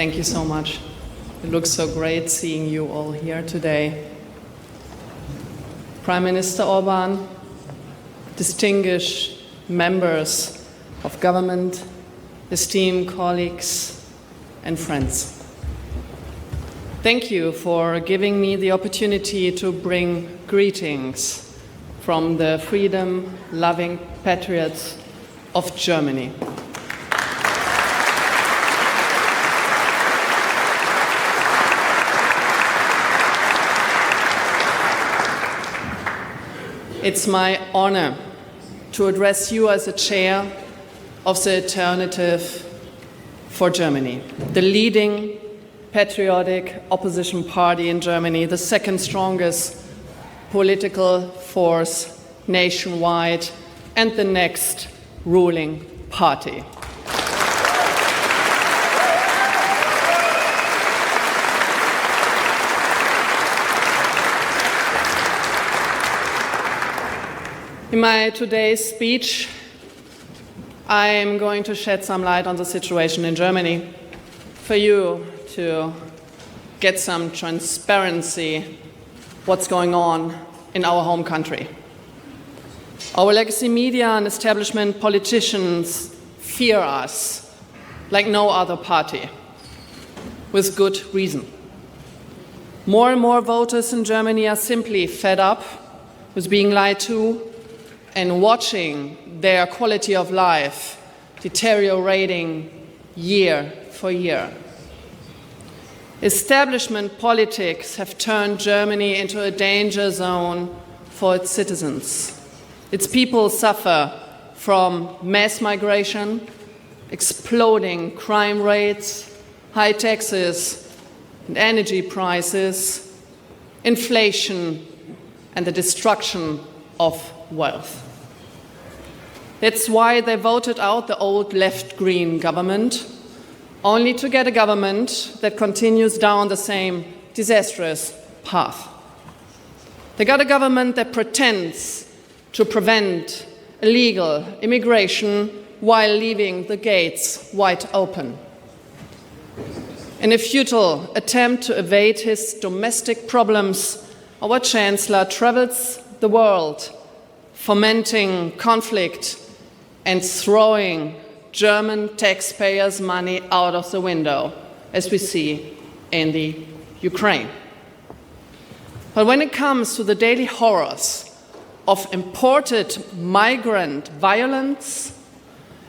Thank you so much. It looks so great seeing you all here today. Prime Minister Orban, distinguished members of government, esteemed colleagues and friends. Thank you for giving me the opportunity to bring greetings from the freedom-loving patriots of Germany. It's my honor to address you as the chair of the Alternative for Germany, the leading patriotic opposition party in Germany, the second strongest political force nationwide, and the next ruling party. In my today's speech, I am going to shed some light on the situation in Germany for you to get some transparency what's going on in our home country. Our legacy media and establishment politicians fear us like no other party, with good reason. More and more voters in Germany are simply fed up with being lied to and watching their quality of life deteriorating year for year. Establishment politics have turned Germany into a danger zone for its citizens. Its people suffer from mass migration, exploding crime rates, high taxes and energy prices, inflation, and the destruction of wealth. That's why they voted out the old left-green government, only to get a government that continues down the same disastrous path. They got a government that pretends to prevent illegal immigration while leaving the gates wide open. In a futile attempt to evade his domestic problems, our Chancellor travels the world, fomenting conflict and throwing German taxpayers' money out of the window, as we see in the Ukraine. But when it comes to the daily horrors of imported migrant violence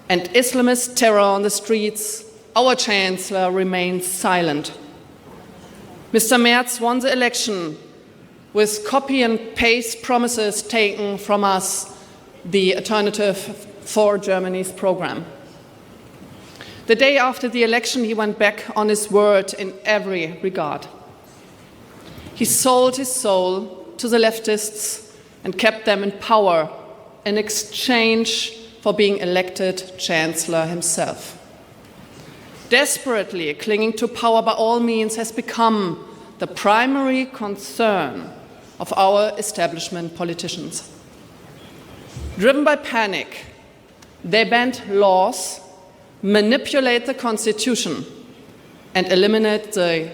and Islamist terror on the streets, our Chancellor remains silent. Mr. Merz won the election with copy and paste promises taken from us, the Alternative for Germany's program. The day after the election, he went back on his word in every regard. He sold his soul to the leftists and kept them in power in exchange for being elected Chancellor himself. Desperately clinging to power by all means has become the primary concern of our establishment politicians. Driven by panic, they bend laws, manipulate the Constitution, and eliminate the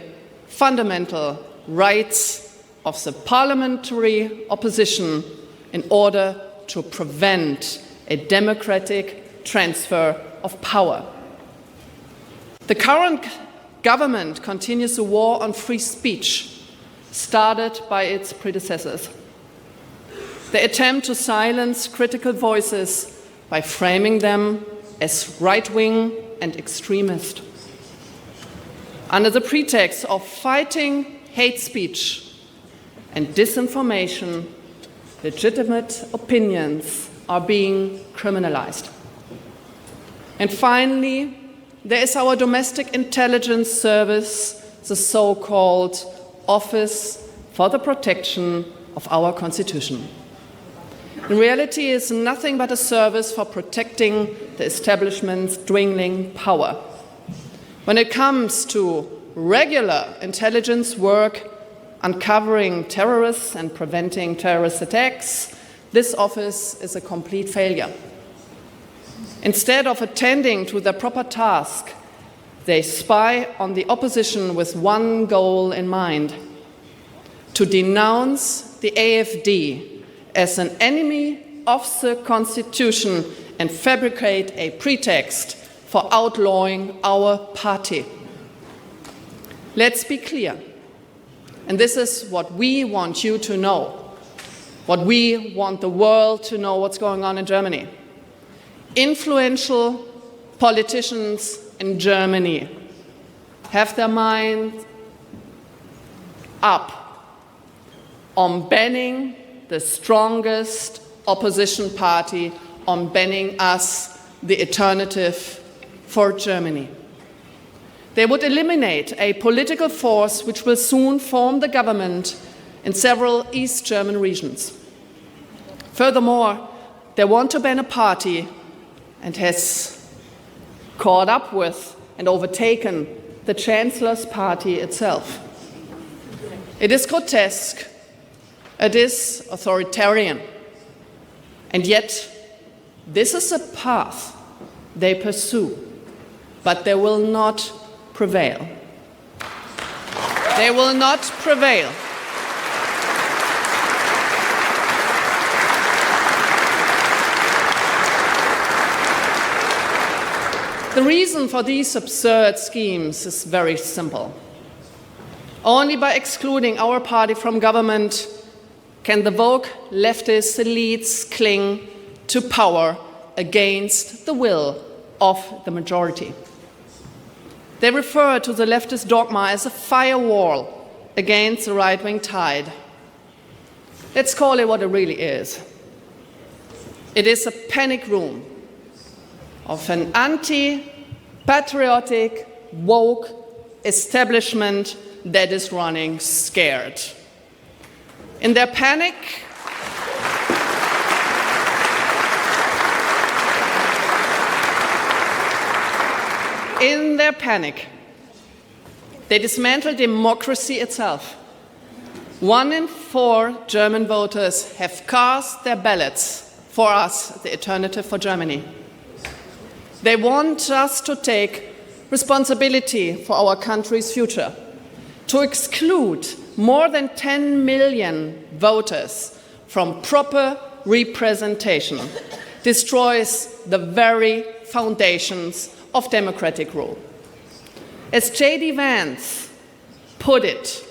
fundamental rights of the parliamentary opposition in order to prevent a democratic transfer of power. The current government continues the war on free speech, started by its predecessors. They attempt to silence critical voices by framing them as right-wing and extremist. Under the pretext of fighting hate speech and disinformation, legitimate opinions are being criminalized. And finally, there is our domestic intelligence service, the so-called Office for the Protection of our Constitution. In reality, it is nothing but a service for protecting the establishment's dwindling power. When it comes to regular intelligence work, uncovering terrorists and preventing terrorist attacks, this office is a complete failure. Instead of attending to the proper task, They spy on the opposition with one goal in mind: to denounce the AfD as an enemy of the Constitution and fabricate a pretext for outlawing our party. Let's be clear, and this is what we want you to know, what we want the world to know what's going on in Germany. Influential politicians in Germany have their minds up on banning the strongest opposition party, on banning us, the alternative for Germany. They would eliminate a political force which will soon form the government in several East German regions. Furthermore, they want to ban a party and has caught up with and overtaken the Chancellor's party itself. It is grotesque, it is authoritarian, and yet this is a path they pursue, but they will not prevail. They will not prevail. The reason for these absurd schemes is very simple. Only by excluding our party from government can the woke leftist elites cling to power against the will of the majority. They refer to the leftist dogma as a firewall against the right-wing tide. Let's call it what it really is. It is a panic room of an anti-patriotic, woke establishment that is running scared. In their panic, they dismantle democracy itself. 1 in 4 German voters have cast their ballots for us, the alternative for Germany. They want us to take responsibility for our country's future, to exclude more than 10 million voters from proper representation, destroys the very foundations of democratic rule. As J.D. Vance put it,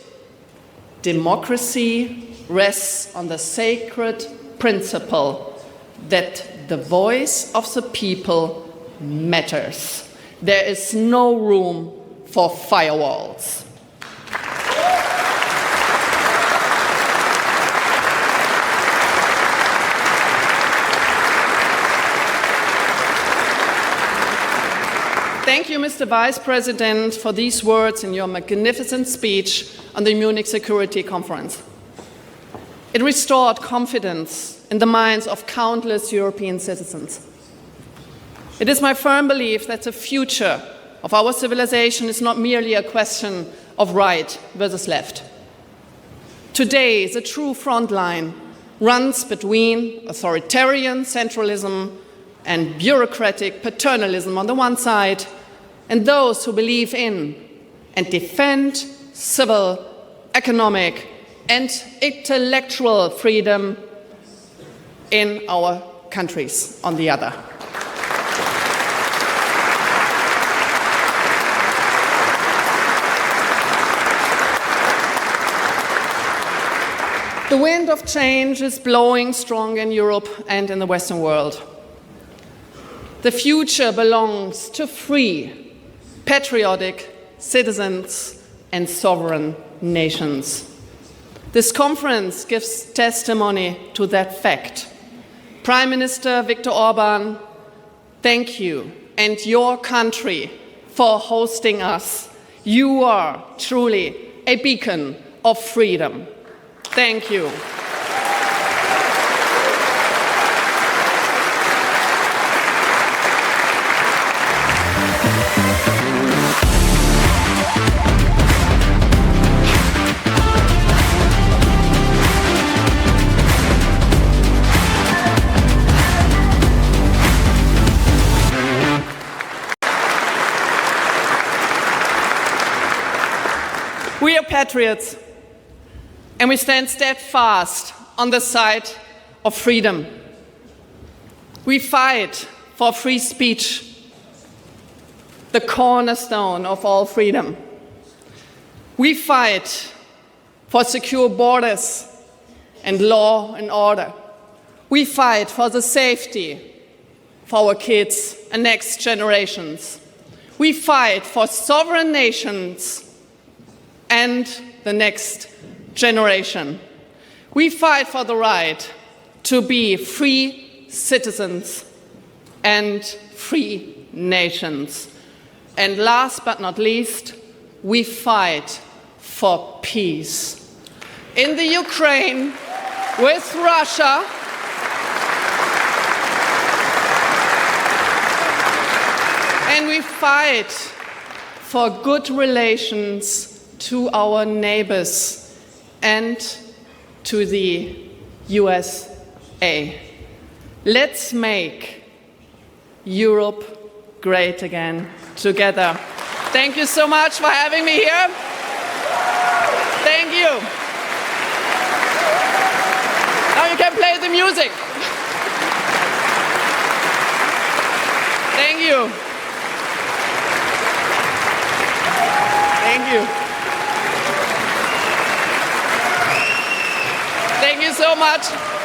democracy rests on the sacred principle that the voice of the people matters. There is no room for firewalls. Thank you, Mr. Vice President, for these words in your magnificent speech on the Munich Security Conference. It restored confidence in the minds of countless European citizens. It is my firm belief that the future of our civilization is not merely a question of right versus left. Today, the true front line runs between authoritarian centralism and bureaucratic paternalism on the one side, and those who believe in and defend civil, economic, and intellectual freedom in our countries on the other. The wind of change is blowing strong in Europe and in the Western world. The future belongs to free, patriotic citizens and sovereign nations. This conference gives testimony to that fact. Prime Minister Viktor Orban, thank you and your country for hosting us. You are truly a beacon of freedom. Thank you. patriots, and we stand steadfast on the side of freedom. We fight for free speech, the cornerstone of all freedom. We fight for secure borders and law and order. We fight for the safety for our kids and next generations. We fight for sovereign nations and the next generation. We fight for the right to be free citizens and free nations. And last but not least, we fight for peace. In the Ukraine, with Russia, and we fight for good relations to our neighbors and to the USA. Let's make Europe great again together. Thank you so much for having me here. Thank you. Now you can play the music. Thank you. Thank you. Thank you so much.